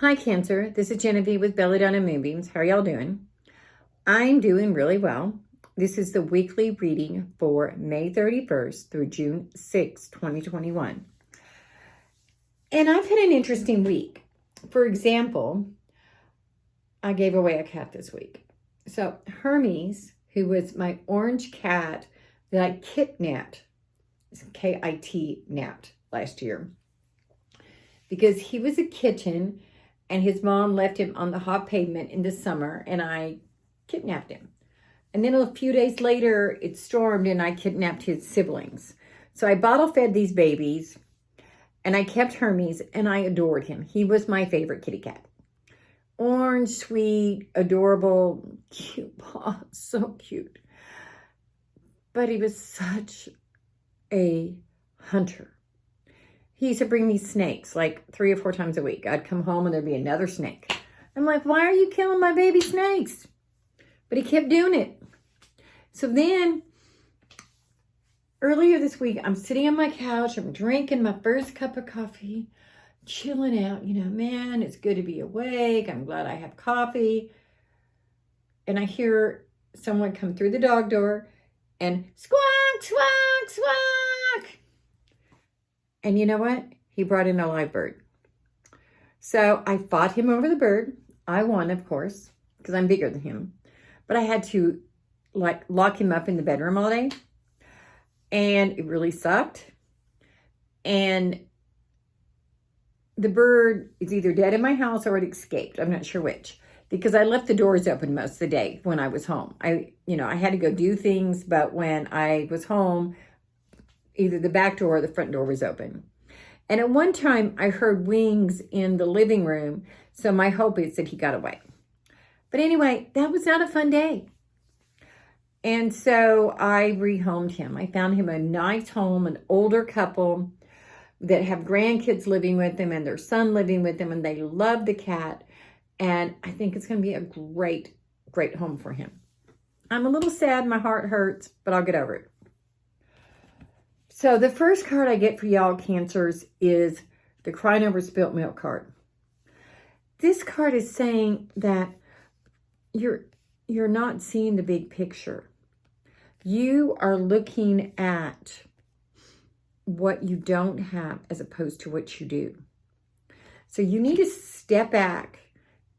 Hi, Cancer. This is Genevieve with Belladonna and Moonbeams. How are y'all doing? I'm doing really well. This is the weekly reading for May 31st through June 6th, 2021. And I've had an interesting week. For example, I gave away a cat this week. So Hermes, who was my orange cat that I kidnapped, K-I-T napped last year, because he was a kitten and his mom left him on the hot pavement in the summer, and I kidnapped him. And then a few days later, it stormed, and I kidnapped his siblings. So I bottle fed these babies, and I kept Hermes, and I adored him. He was my favorite kitty cat. Orange, sweet, adorable, cute paw, so cute. But he was such a hunter. He used to bring me snakes like 3 or 4 times a week. I'd come home and there'd be another snake. I'm like, why are you killing my baby snakes? But he kept doing it. So then, earlier this week, I'm sitting on my couch. I'm drinking my first cup of coffee, chilling out. Man, it's good to be awake. I'm glad I have coffee. And I hear someone come through the dog door and squawk, squawk, squawk. And you know what? He brought in a live bird. So I fought him over the bird. I won, of course, because I'm bigger than him. But I had to lock him up in the bedroom all day. And it really sucked. And the bird is either dead in my house or it escaped. I'm not sure which. Because I left the doors open most of the day when I was home. I had to go do things, but when I was home, either the back door or the front door was open. And at one time, I heard wings in the living room, so my hope is that he got away. But anyway, that was not a fun day. And so I rehomed him. I found him a nice home, an older couple that have grandkids living with them and their son living with them, and they love the cat. And I think it's going to be a great, great home for him. I'm a little sad. My heart hurts, but I'll get over it. So the first card I get for y'all Cancers is the Crying Over Spilt Milk card. This card is saying that you're not seeing the big picture. You are looking at what you don't have as opposed to what you do. So you need to step back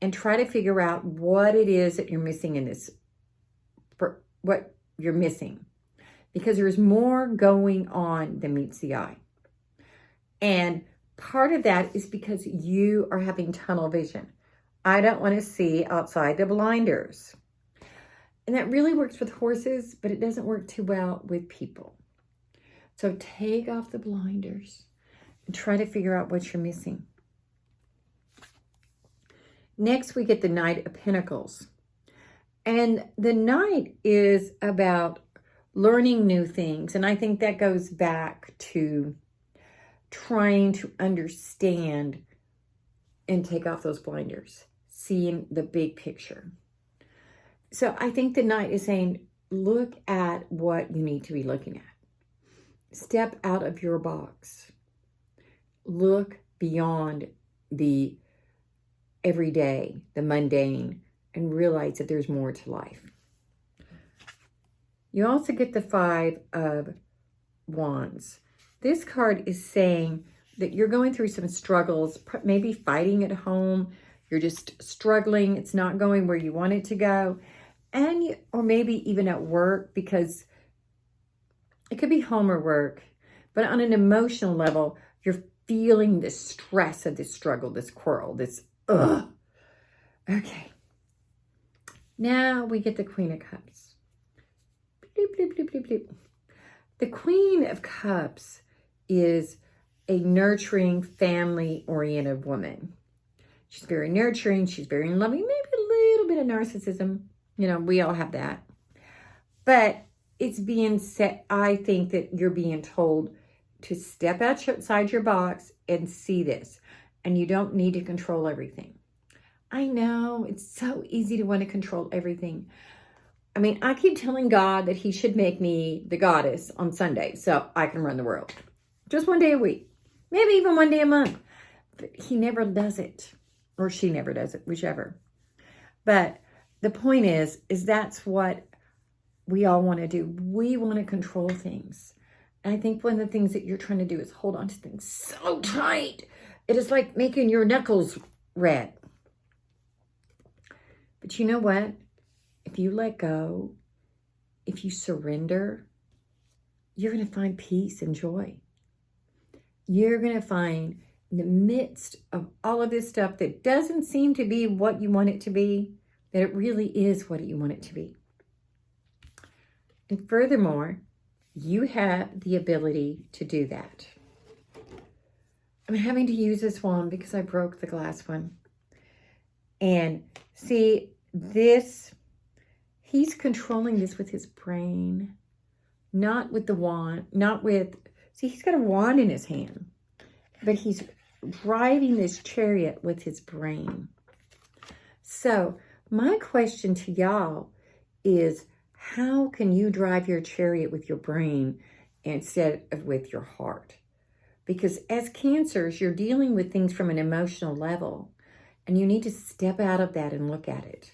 and try to figure out what it is that you're missing in this, what you're missing. Because there's more going on than meets the eye. And part of that is because you are having tunnel vision. I don't want to see outside the blinders. And that really works with horses, but it doesn't work too well with people. So take off the blinders and try to figure out what you're missing. Next, we get the Knight of Pentacles. And the Knight is about learning new things. And I think that goes back to trying to understand and take off those blinders, seeing the big picture. So I think the Knight is saying, look at what you need to be looking at. Step out of your box. Look beyond the everyday, the mundane, and realize that there's more to life. You also get the 5 of Wands. This card is saying that you're going through some struggles, maybe fighting at home. You're just struggling. It's not going where you want it to go. Or maybe even at work, because it could be home or work. But on an emotional level, you're feeling the stress of this struggle, this quarrel, this ugh. Okay. Now we get the Queen of Cups. Bloop, bloop, bloop, bloop, bloop. The Queen of Cups is a nurturing, family-oriented woman. She's very nurturing. She's very loving. Maybe a little bit of narcissism. We all have that. But it's being said, I think that you're being told to step outside your box and see this. And you don't need to control everything. I know, it's so easy to want to control everything. I mean, I keep telling God that he should make me the goddess on Sunday so I can run the world. Just one day a week. Maybe even one day a month. But he never does it. or she never does it, whichever. But the point is that's what we all want to do. We want to control things. And I think one of the things that you're trying to do is hold on to things so tight. It is like making your knuckles red. But you know what? If you let go, if you surrender, you're going to find peace and joy. You're going to find in the midst of all of this stuff that doesn't seem to be what you want it to be, that it really is what you want it to be. And furthermore, you have the ability to do that. I'm having to use this wand because I broke the glass one. And see, this, he's controlling this with his brain, not with the wand, not with, see, he's got a wand in his hand, but he's driving this chariot with his brain. So my question to y'all is, how can you drive your chariot with your brain instead of with your heart? Because as Cancers, you're dealing with things from an emotional level, and you need to step out of that and look at it.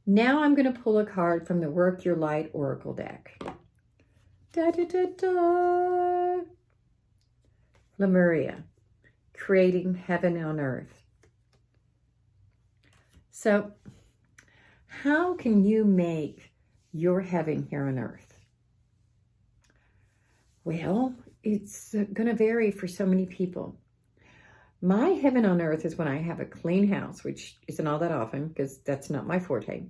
Now I'm going to pull a card from the Work Your Light Oracle deck. Da, da, da, da. Lemuria, creating heaven on earth. So, how can you make your heaven here on earth? Well, it's going to vary for so many people. My heaven on earth is when I have a clean house, which isn't all that often because that's not my forte.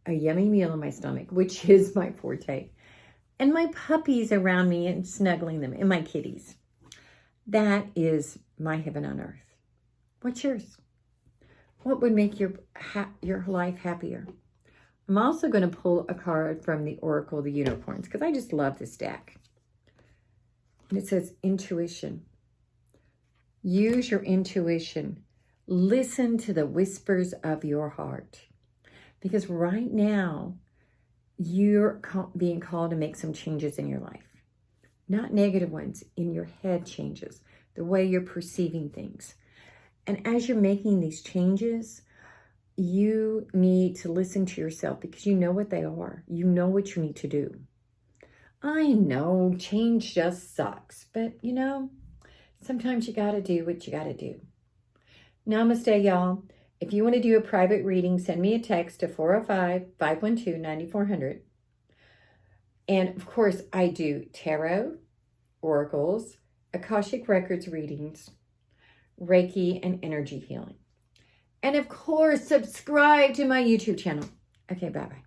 A yummy meal in my stomach, which is my forte. And my puppies around me and snuggling them, and my kitties. That is my heaven on earth. What's yours? What would make your life happier? I'm also going to pull a card from the Oracle of the Unicorns because I just love this deck. And it says intuition. Use your intuition. Listen to the whispers of your heart. Because right now, you're being called to make some changes in your life. Not negative ones, in your head changes. The way you're perceiving things. And as you're making these changes, you need to listen to yourself because you know what they are. You know what you need to do. I know change just sucks, but you know, sometimes you got to do what you got to do. Namaste, y'all. If you want to do a private reading, send me a text to 405-512-9400. And of course, I do tarot, oracles, Akashic Records Readings, Reiki and Energy Healing. And of course, subscribe to my YouTube channel. Okay, bye-bye.